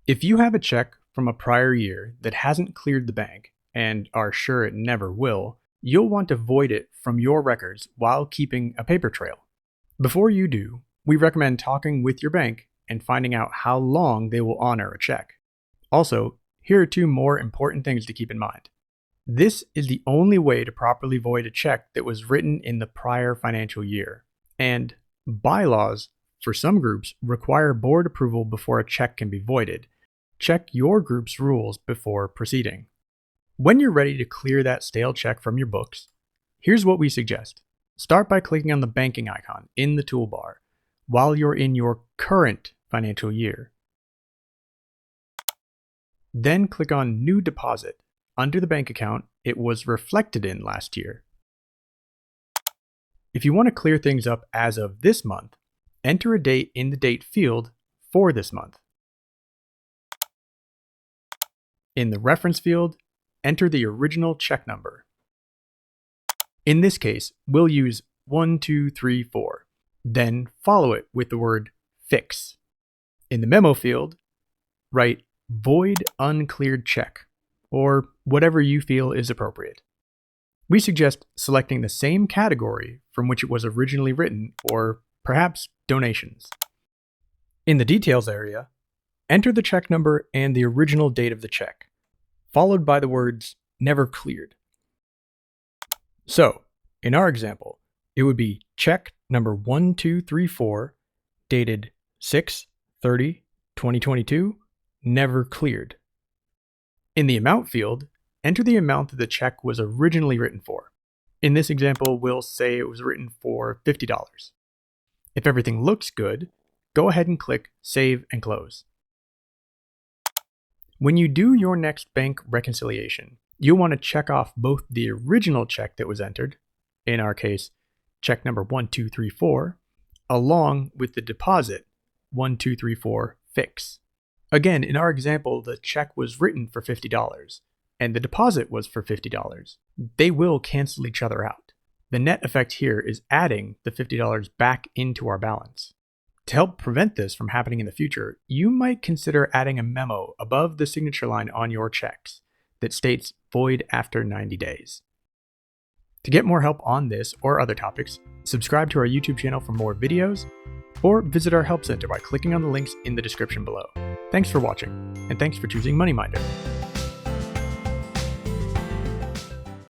If you have a check from a prior year that hasn't cleared the bank and are sure it never will, you'll want to void it from your records while keeping a paper trail. Before you do, we recommend talking with your bank and finding out how long they will honor a check. Also, here are two more important things to keep in mind. This is the only way to properly void a check that was written in the prior financial year. And bylaws for some groups require board approval before a check can be voided. Check your group's rules before proceeding. When you're ready to clear that stale check from your books, here's what we suggest. Start by clicking on the banking icon in the toolbar while you're in your current financial year. Then click on New Deposit under the bank account it was reflected in last year. If you want to clear things up as of this month, enter a date in the date field for this month. In the reference field, enter the original check number. In this case, we'll use 1234. Then follow it with the word fix. In the memo field, write void uncleared check, or whatever you feel is appropriate. We suggest selecting the same category from which it was originally written, or perhaps donations. In the details area, enter the check number and the original date of the check, followed by the words never cleared. So, in our example, it would be check number 1234, dated 6/30/2022, never cleared. In the amount field, enter the amount that the check was originally written for. In this example, we'll say it was written for $50. If everything looks good, go ahead and click Save and Close. When you do your next bank reconciliation, you'll want to check off both the original check that was entered, in our case, check number 1234, along with the deposit 1234 fix. Again, in our example, the check was written for $50 and the deposit was for $50. They will cancel each other out. The net effect here is adding the $50 back into our balance. To help prevent this from happening in the future, you might consider adding a memo above the signature line on your checks that states void after 90 days. To get more help on this or other topics, subscribe to our YouTube channel for more videos, or visit our help center by clicking on the links in the description below. Thanks for watching, and thanks for choosing MoneyMinder.